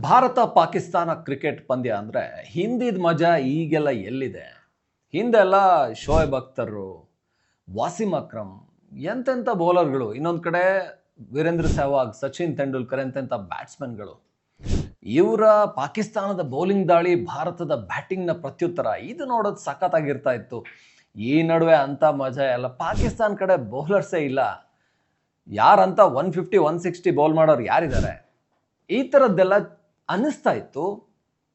Bharat Pakistan cricket ಪಂದ್ಯ ಅಂದರೆ ಹಿಂದಿದ ಮಜಾ ಈಗೆಲ್ಲ ಎಲ್ಲಿದೆ? ಹಿಂದೆಲ್ಲ ಶೋಯಬ್ ಅಖ್ತರು, ವಾಸಿಂ ಅಕ್ರಮ್ ಎಂತೆಂಥ ಬೌಲರ್ಗಳು, ಇನ್ನೊಂದು ಕಡೆ ವೀರೇಂದ್ರ ಸೆಹ್ವಾಗ್, ಸಚಿನ್ ತೆಂಡೂಲ್ಕರ್ ಎಂತೆಂಥ ಬ್ಯಾಟ್ಸ್ಮನ್ಗಳು. ಇವರ ಪಾಕಿಸ್ತಾನದ ಬೌಲಿಂಗ್ ದಾಳಿ, ಭಾರತದ ಬ್ಯಾಟಿಂಗ್ನ ಪ್ರತ್ಯುತ್ತರ ಇದು ನೋಡೋದು ಸಖತ್ತಾಗಿರ್ತಾ ಇತ್ತು. ಈ ನಡುವೆ ಅಂಥ ಮಜಾ ಎಲ್ಲ. ಪಾಕಿಸ್ತಾನ ಕಡೆ ಬೌಲರ್ಸೇ ಇಲ್ಲ. ಯಾರಂತ 150 160 ಬೌಲ್ ಮಾಡೋರು ಯಾರಿದ್ದಾರೆ? ಈ ಥರದ್ದೆಲ್ಲ ಅನ್ನಿಸ್ತಾ ಇತ್ತು.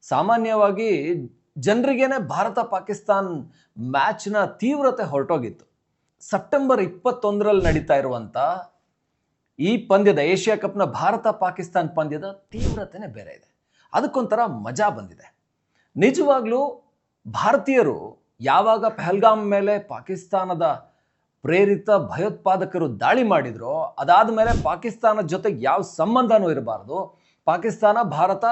ಸಾಮಾನ್ಯವಾಗಿ ಜನರಿಗೇನೆ ಭಾರತ ಪಾಕಿಸ್ತಾನ್ ಮ್ಯಾಚ್ನ ತೀವ್ರತೆ ಹೊರಟೋಗಿತ್ತು. ಸೆಪ್ಟೆಂಬರ್ 21ರಲ್ಲಿ ನಡೀತಾ ಇರುವಂಥ ಈ ಪಂದ್ಯದ, ಏಷ್ಯಾ ಕಪ್ನ ಭಾರತ ಪಾಕಿಸ್ತಾನ್ ಪಂದ್ಯದ ತೀವ್ರತೆನೇ ಬೇರೆ ಇದೆ. ಅದಕ್ಕೊಂಥರ ಮಜಾ ಬಂದಿದೆ. ನಿಜವಾಗ್ಲೂ ಭಾರತೀಯರು ಯಾವಾಗ ಪಹಲ್ಗಾಮ್ ಮೇಲೆ ಪಾಕಿಸ್ತಾನದ ಪ್ರೇರಿತ ಭಯೋತ್ಪಾದಕರು ದಾಳಿ ಮಾಡಿದ್ರೋ, ಅದಾದ ಮೇಲೆ ಪಾಕಿಸ್ತಾನದ ಜೊತೆಗೆ ಯಾವ ಸಂಬಂಧನೂ ಇರಬಾರ್ದು. ಪಾಕಿಸ್ತಾನ ಭಾರತ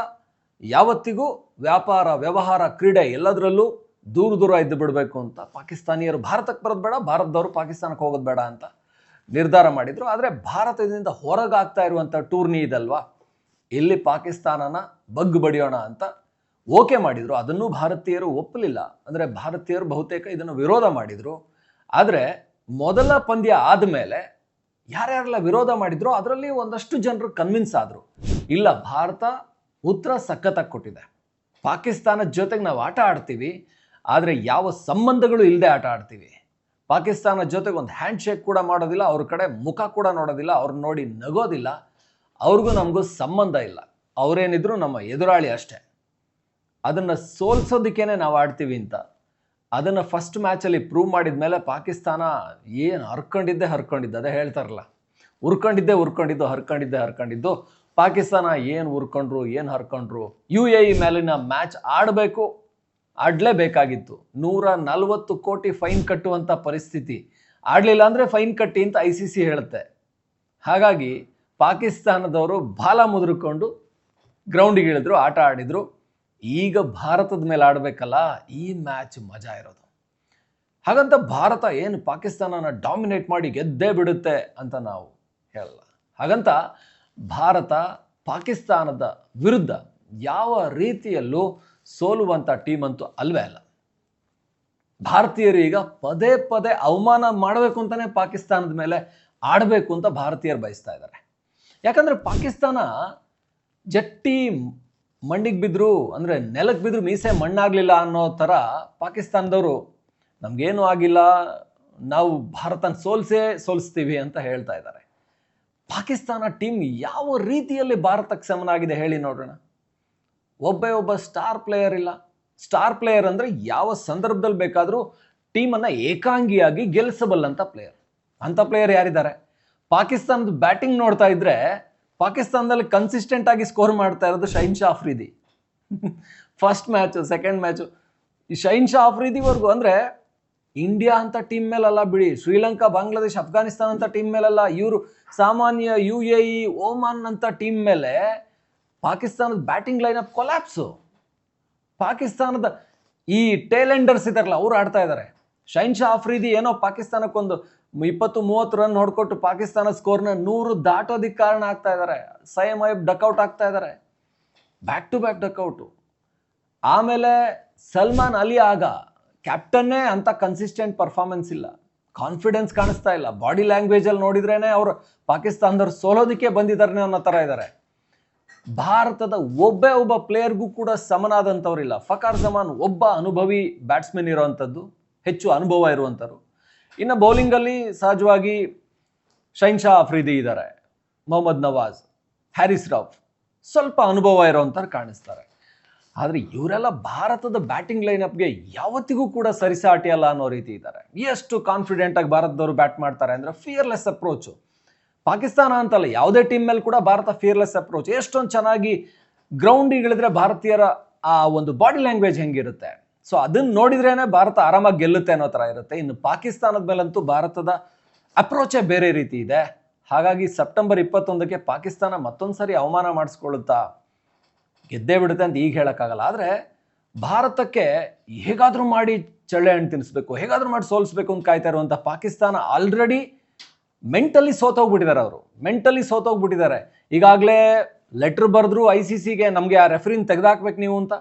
ಯಾವತ್ತಿಗೂ ವ್ಯಾಪಾರ, ವ್ಯವಹಾರ, ಕ್ರೀಡೆ ಎಲ್ಲದರಲ್ಲೂ ದೂರ ದೂರ ಇದ್ದು ಬಿಡಬೇಕು ಅಂತ ಪಾಕಿಸ್ತಾನಿಯರು ಭಾರತಕ್ಕೆ ಬರೋದು ಬೇಡ, ಭಾರತದವರು ಪಾಕಿಸ್ತಾನಕ್ಕೆ ಹೋಗೋದು ಬೇಡ ಅಂತ ನಿರ್ಧಾರ ಮಾಡಿದರು. ಆದರೆ ಭಾರತದಿಂದ ಹೊರಗಾಗ್ತಾ ಇರುವಂಥ ಟೂರ್ನಿ ಇದಲ್ವಾ, ಇಲ್ಲಿ ಪಾಕಿಸ್ತಾನನ ಬಗ್ಗು ಬಡಿಯೋಣ ಅಂತ ಓಕೆ ಮಾಡಿದರು. ಅದನ್ನು ಭಾರತೀಯರು ಒಪ್ಪಲಿಲ್ಲ. ಅಂದರೆ ಭಾರತೀಯರು ಬಹುತೇಕ ಇದನ್ನು ವಿರೋಧ ಮಾಡಿದರು. ಆದರೆ ಮೊದಲ ಪಂದ್ಯ ಆದಮೇಲೆ ಯಾರ್ಯಾರೆಲ್ಲ ವಿರೋಧ ಮಾಡಿದ್ರು ಅದರಲ್ಲಿ ಒಂದಷ್ಟು ಜನರು ಕನ್ವಿನ್ಸ್ ಆದರು. ಇಲ್ಲ, ಭಾರತ ಉತ್ತರ ಸಖತ್ತಾಗಿ ಕೊಟ್ಟಿದೆ. ಪಾಕಿಸ್ತಾನದ ಜೊತೆಗೆ ನಾವು ಆಟ ಆಡ್ತೀವಿ, ಆದರೆ ಯಾವ ಸಂಬಂಧಗಳು ಇಲ್ಲದೆ ಆಟ ಆಡ್ತೀವಿ. ಪಾಕಿಸ್ತಾನದ ಜೊತೆಗೆ ಒಂದು ಹ್ಯಾಂಡ್ ಶೇಕ್ ಕೂಡ ಮಾಡೋದಿಲ್ಲ, ಅವ್ರ ಕಡೆ ಮುಖ ಕೂಡ ನೋಡೋದಿಲ್ಲ, ಅವ್ರನ್ನ ನೋಡಿ ನಗೋದಿಲ್ಲ. ಅವ್ರಿಗೂ ನಮಗೂ ಸಂಬಂಧ ಇಲ್ಲ. ಅವರೇನಿದ್ರು ನಮ್ಮ ಎದುರಾಳಿ ಅಷ್ಟೇ. ಅದನ್ನು ಸೋಲ್ಸೋದಕ್ಕೇನೆ ನಾವು ಆಡ್ತೀವಿ ಅಂತ ಅದನ್ನು ಫಸ್ಟ್ ಮ್ಯಾಚಲ್ಲಿ ಪ್ರೂವ್ ಮಾಡಿದ ಮೇಲೆ ಪಾಕಿಸ್ತಾನ ಏನು ಹರ್ಕೊಂಡಿದ್ದೆ ಅದೇ ಹೇಳ್ತಾರಲ್ಲ, ಹರ್ಕೊಂಡಿದ್ದು ಪಾಕಿಸ್ತಾನ ಏನು ಹರ್ಕೊಂಡ್ರು. UAE ಮೇಲಿನ ಮ್ಯಾಚ್ ಆಡಲೇಬೇಕಾಗಿತ್ತು. 140 ಕೋಟಿ ಫೈನ್ ಕಟ್ಟುವಂಥ ಪರಿಸ್ಥಿತಿ. ಆಡಲಿಲ್ಲ ಅಂದರೆ ಫೈನ್ ಕಟ್ಟಿ ಅಂತ ICC ಹೇಳುತ್ತೆ. ಹಾಗಾಗಿ ಪಾಕಿಸ್ತಾನದವರು ಬಾಲ ಮುದ್ರಕೊಂಡು ಗ್ರೌಂಡಿಗೆ ಇಳಿದ್ರು, ಆಟ ಆಡಿದರು. ಈಗ ಭಾರತದ ಮೇಲೆ ಆಡಬೇಕಲ್ಲ, ಈ ಮ್ಯಾಚ್ ಮಜಾ ಇರೋದು. ಹಾಗಂತ ಭಾರತ ಏನು ಪಾಕಿಸ್ತಾನನ ಡಾಮಿನೇಟ್ ಮಾಡಿ ಗೆದ್ದೇ ಬಿಡುತ್ತೆ ಅಂತ ನಾವು ಹೇಳಲ್ಲ. ಹಾಗಂತ ಭಾರತ ಪಾಕಿಸ್ತಾನದ ವಿರುದ್ಧ ಯಾವ ರೀತಿಯಲ್ಲೂ ಸೋಲುವಂಥ ಟೀಮ್ ಅಂತೂ ಅಲ್ವೇ ಅಲ್ಲ. ಭಾರತೀಯರು ಈಗ ಪದೇ ಪದೇ ಅವಮಾನ ಮಾಡಬೇಕು ಅಂತಲೇ ಪಾಕಿಸ್ತಾನದ ಮೇಲೆ ಆಡಬೇಕು ಅಂತ ಭಾರತೀಯರು ಬಯಸ್ತಾ ಇದ್ದಾರೆ. ಯಾಕಂದರೆ ಪಾಕಿಸ್ತಾನ ಜಟ್ಟಿ ಮಣ್ಣಿಗೆ ಬಿದ್ದರು, ಅಂದರೆ ನೆಲಕ್ಕೆ ಬಿದ್ದರು ಮೀಸೆ ಮಣ್ಣಾಗಲಿಲ್ಲ ಅನ್ನೋ ಥರ ಪಾಕಿಸ್ತಾನದವರು ನಮಗೇನು ಆಗಿಲ್ಲ, ನಾವು ಭಾರತನ ಸೋಲಿಸ್ತೀವಿ ಅಂತ ಹೇಳ್ತಾ ಇದ್ದಾರೆ. ಪಾಕಿಸ್ತಾನ ಟೀಮ್ ಯಾವ ರೀತಿಯಲ್ಲಿ ಭಾರತಕ್ಕೆ ಸಮನಾಗಿದೆ ಹೇಳಿ ನೋಡೋಣ. ಒಬ್ಬ ಸ್ಟಾರ್ ಪ್ಲೇಯರ್ ಇಲ್ಲ. ಸ್ಟಾರ್ ಪ್ಲೇಯರ್ ಅಂದರೆ ಯಾವ ಸಂದರ್ಭದಲ್ಲಿ ಬೇಕಾದರೂ ಟೀಮನ್ನು ಏಕಾಂಗಿಯಾಗಿ ಗೆಲ್ಲಿಸಬಲ್ಲಂಥ ಪ್ಲೇಯರ್. ಅಂಥ ಪ್ಲೇಯರ್ ಯಾರಿದ್ದಾರೆ? ಪಾಕಿಸ್ತಾನದ ಬ್ಯಾಟಿಂಗ್ ನೋಡ್ತಾ ಇದ್ರೆ ಪಾಕಿಸ್ತಾನದಲ್ಲಿ ಕನ್ಸಿಸ್ಟೆಂಟ್ ಆಗಿ ಸ್ಕೋರ್ ಮಾಡ್ತಾ ಇರೋದು Shaheen Shah Afridi. First match, second match ಈ ಶಹೀನ್ ಶಾ ಅಫ್ರಿದಿವರೆಗೂ, ಅಂದರೆ ಇಂಡಿಯಾ ಅಂತ ಟೀಮ್ ಮೇಲಲ್ಲ ಬಿಡಿ, ಶ್ರೀಲಂಕಾ, ಬಾಂಗ್ಲಾದೇಶ್, ಅಫ್ಘಾನಿಸ್ತಾನ ಅಂತ ಟೀಮ್ ಮೇಲಲ್ಲ, ಇವರು ಸಾಮಾನ್ಯ UAE, ಓಮಾನ್ ಅಂತ ಟೀಮ್ ಮೇಲೆ ಪಾಕಿಸ್ತಾನದ ಬ್ಯಾಟಿಂಗ್ ಲೈನಪ್ ಕೊಲ್ಯಾಪ್ಸು. ಪಾಕಿಸ್ತಾನದ ಈ ಟೇಲೆಂಡರ್ಸ್ ಇದ್ದಾರಲ್ಲ, ಅವರು ಆಡ್ತಾ ಇದ್ದಾರೆ. ಶಹೀನ್ ಶಾ ಅಫ್ರಿದಿ ಏನೋ ಪಾಕಿಸ್ತಾನಕ್ಕೊಂದು 20-30 ರನ್ ಹೊಡ್ಕೊಟ್ಟು ಪಾಕಿಸ್ತಾನ ಸ್ಕೋರ್ನ 100 ದಾಟೋದಕ್ಕೆ ಕಾರಣ ಆಗ್ತಾ ಇದ್ದಾರೆ. ಸೈಮ್ ಐಬ್ ಡಕ್ಔಟ್ ಆಗ್ತಾ ಇದ್ದಾರೆ, ಬ್ಯಾಕ್ ಟು ಬ್ಯಾಕ್ ಡಕ್ಔಟು. ಆಮೇಲೆ ಸಲ್ಮಾನ್ ಅಲಿ ಆಗ ಕ್ಯಾಪ್ಟನ್ನೇ ಅಂತ ಕನ್ಸಿಸ್ಟೆಂಟ್ ಪರ್ಫಾರ್ಮೆನ್ಸ್ ಇಲ್ಲ, ಕಾನ್ಫಿಡೆನ್ಸ್ ಕಾಣಿಸ್ತಾ ಇಲ್ಲ. ಬಾಡಿ ಲ್ಯಾಂಗ್ವೇಜಲ್ಲಿ ನೋಡಿದ್ರೇನೆ ಅವರು ಪಾಕಿಸ್ತಾನದವ್ರು ಸೋಲೋದಕ್ಕೆ ಬಂದಿದ್ದಾರೆ ಅನ್ನೋ ಥರ ಇದ್ದಾರೆ. ಭಾರತದ ಒಬ್ಬ ಪ್ಲೇಯರ್ಗೂ ಕೂಡ ಸಮನಾದಂಥವ್ರಿಲ್ಲ. ಫಖರ್ ಜಮಾನ್ ಒಬ್ಬ ಅನುಭವಿ ಬ್ಯಾಟ್ಸ್ಮನ್ ಇರೋವಂಥದ್ದು, ಹೆಚ್ಚು ಅನುಭವ ಇರುವಂಥವ್ರು. ಇನ್ನು ಬೌಲಿಂಗಲ್ಲಿ ಸಹಜವಾಗಿ ಶಹೀನ್ ಶಾ ಅಫ್ರಿದಿ ಇದ್ದಾರೆ, ಮೊಹಮ್ಮದ್ ನವಾಜ್, ಹ್ಯಾರಿಸ್ ರೌಫ್ ಸ್ವಲ್ಪ ಅನುಭವ ಇರೋವಂಥವ್ರು ಕಾಣಿಸ್ತಾರೆ. ಆದರೆ ಇವರೆಲ್ಲ ಭಾರತದ ಬ್ಯಾಟಿಂಗ್ ಲೈನಪ್ಗೆ ಯಾವತ್ತಿಗೂ ಕೂಡ ಸರಿಸಾಟಿಯಲ್ಲ ಅನ್ನೋ ರೀತಿ ಇದ್ದಾರೆ. ಎಷ್ಟು ಕಾನ್ಫಿಡೆಂಟಾಗಿ ಭಾರತದವರು ಬ್ಯಾಟ್ ಮಾಡ್ತಾರೆ ಅಂದರೆ ಫಿಯರ್ಲೆಸ್ ಅಪ್ರೋಚು. ಪಾಕಿಸ್ತಾನ ಅಂತಲ್ಲ, ಯಾವುದೇ ಟೀಮ್ ಮೇಲೆ ಕೂಡ ಭಾರತ ಫಿಯರ್ಲೆಸ್ ಅಪ್ರೋಚ್. ಎಷ್ಟೊಂದು ಚೆನ್ನಾಗಿ ಗ್ರೌಂಡಿಗೆ ಇಳಿದ್ರೆ ಭಾರತೀಯರ ಆ ಒಂದು ಬಾಡಿ ಲ್ಯಾಂಗ್ವೇಜ್ ಹೆಂಗಿರುತ್ತೆ, ಸೊ ಅದನ್ನು ನೋಡಿದ್ರೇನೆ ಭಾರತ ಆರಾಮಾಗಿ ಗೆಲ್ಲುತ್ತೆ ಅನ್ನೋ ಥರ ಇರುತ್ತೆ. ಇನ್ನು ಪಾಕಿಸ್ತಾನದ ಮೇಲಂತೂ ಭಾರತದ ಅಪ್ರೋಚೇ ಬೇರೆ ರೀತಿ ಇದೆ. ಹಾಗಾಗಿ ಸೆಪ್ಟೆಂಬರ್ 21ಕ್ಕೆ ಪಾಕಿಸ್ತಾನ ಮತ್ತೊಂದು ಸರಿ ಅವಮಾನ ಮಾಡಿಸ್ಕೊಳ್ಳುತ್ತಾ ಗೆದ್ದೇ ಬಿಡುತ್ತೆ ಅಂತ ಈಗ ಹೇಳೋಕ್ಕಾಗಲ್ಲ. ಆದರೆ ಭಾರತಕ್ಕೆ ಹೇಗಾದರೂ ಮಾಡಿ ಚಳ್ಳೆ ಹಣ್ಣು ತಿನ್ನಿಸ್ಬೇಕು, ಹೇಗಾದರೂ ಮಾಡಿ ಸೋಲಿಸ್ಬೇಕು ಅಂತ ಕಾಯ್ತಾ ಇರುವಂಥ ಪಾಕಿಸ್ತಾನ ಆಲ್ರೆಡಿ ಮೆಂಟಲಿ ಸೋತೋಗ್ಬಿಟ್ಟಿದ್ದಾರೆ. ಈಗಾಗಲೇ ಲೆಟ್ರ್ ಬರೆದ್ರು ICCಗೆ ನಮಗೆ ಆ ರೆಫ್ರಿನ ತೆಗೆದಾಕ್ಬೇಕು ನೀವು ಅಂತ.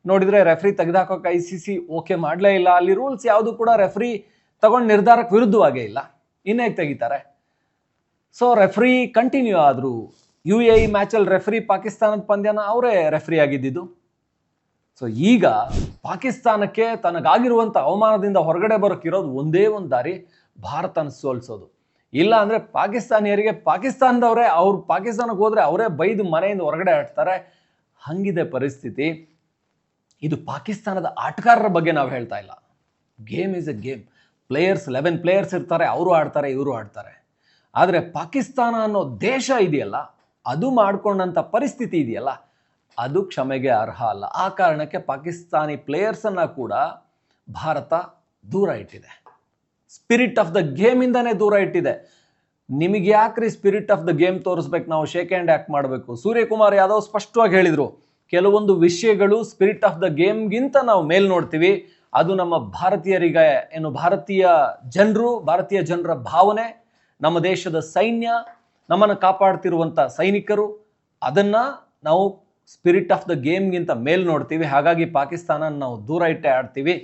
ನೋಡಿದರೆ ರೆಫ್ರಿ ತೆಗೆದಾಕೋಕೆ ICC ಓಕೆ ಮಾಡಲೇ ಇಲ್ಲ. ಅಲ್ಲಿ ರೂಲ್ಸ್ ಯಾವುದು ಕೂಡ ರೆಫ್ರಿ ತಗೊಂಡು ನಿರ್ಧಾರಕ್ಕೆ ವಿರುದ್ಧವಾಗೇ ಇಲ್ಲ. ಇನ್ನೇಗೆ ತೆಗಿತಾರೆ? ಸೊ ರೆಫ್ರಿ ಕಂಟಿನ್ಯೂ ಆದರು. UAE ಮ್ಯಾಚಲ್ಲಿ ರೆಫ್ರಿ ಪಾಕಿಸ್ತಾನದ ಪಂದ್ಯನ ಅವರೇ ರೆಫ್ರಿ ಆಗಿದ್ದಿದ್ದು. ಸೊ ಈಗ ಪಾಕಿಸ್ತಾನಕ್ಕೆ ತನಗಾಗಿರುವಂಥ ಅವಮಾನದಿಂದ ಹೊರಗಡೆ ಬರೋಕ್ಕಿರೋದು ಒಂದೇ ಒಂದು ದಾರಿ, ಭಾರತನ ಸೋಲಿಸೋದು. ಇಲ್ಲ ಅಂದರೆ ಪಾಕಿಸ್ತಾನಿಯರಿಗೆ ಪಾಕಿಸ್ತಾನದವರೇ ಅವ್ರು ಪಾಕಿಸ್ತಾನಕ್ಕೆ ಹೋದರೆ ಅವರೇ ಬೈದು ಮನೆಯಿಂದ ಹೊರಗಡೆ ಹಾಕ್ತಾರೆ. ಹಂಗಿದೆ ಪರಿಸ್ಥಿತಿ. ಇದು ಪಾಕಿಸ್ತಾನದ ಆಟಗಾರರ ಬಗ್ಗೆ ನಾವು ಹೇಳ್ತಾ ಇಲ್ಲ. Game is A game. 11 players ಇರ್ತಾರೆ, ಅವರು ಆಡ್ತಾರೆ, ಇವರು ಆಡ್ತಾರೆ. ಆದರೆ ಪಾಕಿಸ್ತಾನ ಅನ್ನೋ ದೇಶ ಇದೆಯಲ್ಲ, ಅದು ಮಾಡಿಕೊಂಡಂಥ ಪರಿಸ್ಥಿತಿ ಇದೆಯಲ್ಲ, ಅದು ಕ್ಷಮೆಗೆ ಅರ್ಹ ಅಲ್ಲ. ಆ ಕಾರಣಕ್ಕೆ ಪಾಕಿಸ್ತಾನಿ ಪ್ಲೇಯರ್ಸನ್ನು ಕೂಡ ಭಾರತ ದೂರ ಇಟ್ಟಿದೆ. ಸ್ಪಿರಿಟ್ ಆಫ್ ದ ಗೇಮಿಂದನೇ ದೂರ ಇಟ್ಟಿದೆ. ನಿಮಗೆ ಯಾಕ್ರಿ ಸ್ಪಿರಿಟ್ ಆಫ್ ದ ಗೇಮ್ ತೋರಿಸ್ಬೇಕು? ನಾವು ಶೇಕ್ ಹ್ಯಾಂಡ್ ಯಾಕೆ ಮಾಡಬೇಕು? ಸೂರ್ಯಕುಮಾರ್ ಯಾದವ್ ಸ್ಪಷ್ಟವಾಗಿ ಹೇಳಿದರು, ಕೆಲವೊಂದು ವಿಷಯಗಳು ಸ್ಪಿರಿಟ್ ಆಫ್ ದ ಗೇಮ್ಗಿಂತ ನಾವು ಮೇಲ್ ನೋಡ್ತೀವಿ. ಅದು ನಮ್ಮ ಭಾರತೀಯರಿಗೆ ಏನು ಭಾರತೀಯ ಜನರ ಭಾವನೆ, ನಮ್ಮ ದೇಶದ ಸೈನ್ಯ, ನಮ್ಮನ್ನು ಕಾಪಾಡ್ತಿರುವಂಥ ಸೈನಿಕರು, ಅದನ್ನು ನಾವು ಸ್ಪಿರಿಟ್ ಆಫ್ ದ ಗೇಮ್ಗಿಂತ ಮೇಲ್ ನೋಡ್ತೀವಿ. ಹಾಗಾಗಿ ಪಾಕಿಸ್ತಾನ ನಾವು ದೂರ ಇಟ್ಟೆ ಆಡ್ತೀವಿ.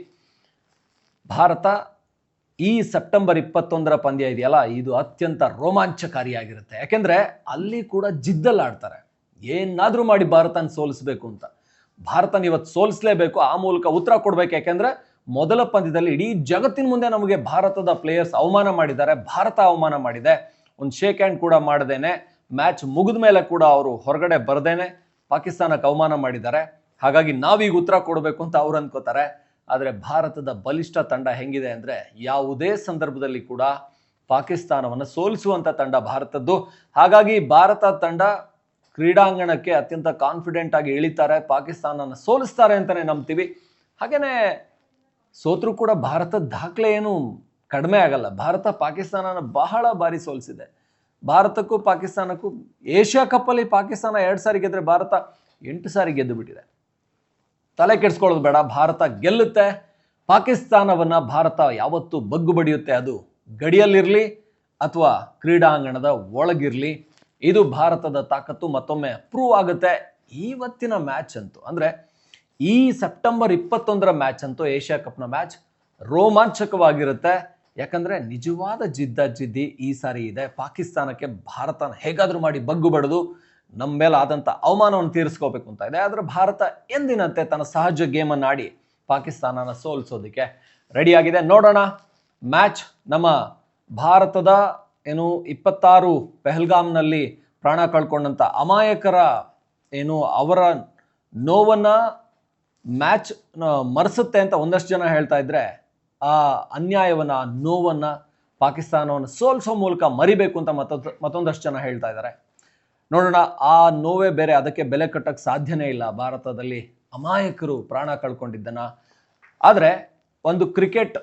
ಭಾರತ ಈ ಸೆಪ್ಟೆಂಬರ್ 21 ಪಂದ್ಯ ಇದೆಯಲ್ಲ, ಇದು ಅತ್ಯಂತ ರೋಮಾಂಚಕಾರಿಯಾಗಿರುತ್ತೆ. ಯಾಕೆಂದರೆ ಅಲ್ಲಿ ಕೂಡ ಜಿದ್ದಲ್ಲಿ ಆಡ್ತಾರೆ. ಏನಾದರೂ ಮಾಡಿ ಭಾರತನ ಸೋಲಿಸಬೇಕು ಅಂತ. ಭಾರತನ ಇವತ್ತು ಸೋಲಿಸಲೇಬೇಕು, ಆ ಮೂಲಕ ಉತ್ತರ ಕೊಡಬೇಕು. ಯಾಕೆಂದರೆ ಮೊದಲ ಪಂದ್ಯದಲ್ಲಿ ಇಡೀ ಜಗತ್ತಿನ ಮುಂದೆ ನಮಗೆ ಭಾರತದ ಪ್ಲೇಯರ್ಸ್ ಅವಮಾನ ಮಾಡಿದ್ದಾರೆ, ಭಾರತ ಅವಮಾನ ಮಾಡಿದೆ. ಒಂದು ಶೇಕ್ ಹ್ಯಾಂಡ್ ಕೂಡ ಮಾಡದೇನೆ, ಮ್ಯಾಚ್ ಮುಗಿದ ಮೇಲೆ ಕೂಡ ಅವರು ಹೊರಗಡೆ ಬರದೇನೆ ಪಾಕಿಸ್ತಾನಕ್ಕೆ ಅವಮಾನ ಮಾಡಿದ್ದಾರೆ. ಹಾಗಾಗಿ ನಾವೀಗ ಉತ್ತರ ಕೊಡಬೇಕು ಅಂತ ಅವ್ರು ಅನ್ಕೋತಾರೆ. ಆದರೆ ಭಾರತದ ಬಲಿಷ್ಠ ತಂಡ ಹೆಂಗಿದೆ ಅಂದರೆ, ಯಾವುದೇ ಸಂದರ್ಭದಲ್ಲಿ ಕೂಡ ಪಾಕಿಸ್ತಾನವನ್ನು ಸೋಲಿಸುವಂಥ ತಂಡ ಭಾರತದ್ದು. ಹಾಗಾಗಿ ಭಾರತ ತಂಡ ಕ್ರೀಡಾಂಗಣಕ್ಕೆ ಅತ್ಯಂತ ಕಾನ್ಫಿಡೆಂಟ್ ಆಗಿ ಇಳಿತಾರೆ, ಪಾಕಿಸ್ತಾನನ ಸೋಲಿಸ್ತಾರೆ ಅಂತಲೇ ನಂಬ್ತೀವಿ. ಹಾಗೆಯೇ ಸೋತ್ರೂ ಕೂಡ ಭಾರತದ ದಾಖಲೆ ಏನು ಕಡಿಮೆ ಆಗಲ್ಲ. ಭಾರತ ಪಾಕಿಸ್ತಾನನ ಬಹಳ ಬಾರಿ ಸೋಲಿಸಿದೆ. ಭಾರತಕ್ಕೂ ಪಾಕಿಸ್ತಾನಕ್ಕೂ ಏಷ್ಯಾ ಕಪ್ಪಲ್ಲಿ ಪಾಕಿಸ್ತಾನ 2 ಸಾರಿ ಗೆದ್ದರೆ ಭಾರತ 8 ಸಾರಿ ಗೆದ್ದು ಬಿಟ್ಟಿದೆ. ತಲೆ ಕೆಡಿಸ್ಕೊಳ್ಳೋದು ಬೇಡ, ಭಾರತ ಗೆಲ್ಲುತ್ತೆ. ಪಾಕಿಸ್ತಾನವನ್ನು ಭಾರತ ಯಾವತ್ತೂ ಬಗ್ಗು ಬಡಿಯುತ್ತೆ. ಅದು ಗಡಿಯಲ್ಲಿರಲಿ ಅಥವಾ ಕ್ರೀಡಾಂಗಣದ ಒಳಗಿರಲಿ, ಇದು ಭಾರತದ ತಾಕತ್ತು ಮತ್ತೊಮ್ಮೆ ಪ್ರೂವ್ ಆಗುತ್ತೆ. ಇವತ್ತಿನ ಮ್ಯಾಚ್ ಅಂತೂ ಅಂದರೆ ಈ ಸೆಪ್ಟೆಂಬರ್ 21 ಮ್ಯಾಚ್ ಅಂತೂ ಏಷ್ಯಾ ಕಪ್ನ ಮ್ಯಾಚ್ ರೋಮಾಂಚಕವಾಗಿರುತ್ತೆ. ಯಾಕಂದರೆ ನಿಜವಾದ ಜಿದ್ದಿ ಈ ಸಾರಿ ಇದೆ. ಪಾಕಿಸ್ತಾನಕ್ಕೆ ಭಾರತನ ಹೇಗಾದರೂ ಮಾಡಿ ಬಗ್ಗು ಬಡಿದು ನಮ್ಮ ಮೇಲೆ ಆದಂಥ ಅವಮಾನವನ್ನು ತೀರಿಸ್ಕೋಬೇಕು ಅಂತ ಇದೆ. ಆದರೆ ಭಾರತ ಎಂದಿನಂತೆ ತನ್ನ ಸಹಜ ಗೇಮನ್ನು ಆಡಿ ಪಾಕಿಸ್ತಾನನ ಸೋಲಿಸೋದಕ್ಕೆ ರೆಡಿಯಾಗಿದೆ. ನೋಡೋಣ ಮ್ಯಾಚ್. ನಮ್ಮ ಭಾರತದ 26 ಪೆಹಲ್ಗಾಮ್ನಲ್ಲಿ ಪ್ರಾಣ ಕಳ್ಕೊಂಡಂಥ ಅಮಾಯಕರ ಅವರ ನೋವನ್ನು ಮ್ಯಾಚ್ ಮರೆಸುತ್ತೆ ಅಂತ ಒಂದಷ್ಟು ಜನ ಹೇಳ್ತಾ ಇದ್ರೆ, ಆ ಅನ್ಯಾಯವನ್ನು, ಆ ನೋವನ್ನು ಪಾಕಿಸ್ತಾನವನ್ನು ಸೋಲಿಸೋ ಮೂಲಕ ಮರಿಬೇಕು ಅಂತ ಮತ್ತೊಂದಷ್ಟು ಜನ ಹೇಳ್ತಾ ಇದ್ದಾರೆ. ನೋಡೋಣ, ಆ ನೋವೇ ಬೇರೆ, ಅದಕ್ಕೆ ಬೆಲೆ ಕಟ್ಟಕ್ಕೆ ಸಾಧ್ಯನೇ ಇಲ್ಲ. ಭಾರತದಲ್ಲಿ ಅಮಾಯಕರು ಪ್ರಾಣ ಕಳ್ಕೊಂಡಿದ್ದನ್ನು. ಆದರೆ ಒಂದು ಕ್ರಿಕೆಟ್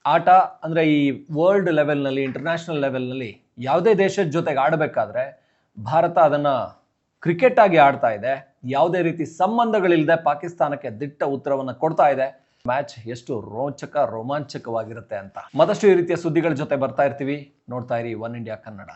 ಆಟ ಅಂದರೆ ಈ ವರ್ಲ್ಡ್ ಲೆವೆಲ್ನಲ್ಲಿ, ಇಂಟರ್ನ್ಯಾಷನಲ್ ಲೆವೆಲ್ನಲ್ಲಿ ಯಾವುದೇ ದೇಶದ ಜೊತೆಗೆ ಆಡಬೇಕಾದ್ರೆ ಭಾರತ ಅದನ್ನು ಕ್ರಿಕೆಟ್ ಆಗಿ ಆಡ್ತಾ ಇದೆ. ಯಾವುದೇ ರೀತಿ ಸಂಬಂಧಗಳಿಲ್ಲದೆ ಪಾಕಿಸ್ತಾನಕ್ಕೆ ದಿಟ್ಟ ಉತ್ತರವನ್ನು ಕೊಡ್ತಾ ಇದೆ. ಮ್ಯಾಚ್ ಎಷ್ಟು ರೋಮಾಂಚಕವಾಗಿರುತ್ತೆ ಅಂತ ಮತ್ತಷ್ಟು ಈ ರೀತಿಯ ಸುದ್ದಿಗಳ ಜೊತೆ ಬರ್ತಾ ಇರ್ತೀವಿ. ನೋಡ್ತಾ ಇರಿ ಒನ್ ಇಂಡಿಯಾ ಕನ್ನಡ.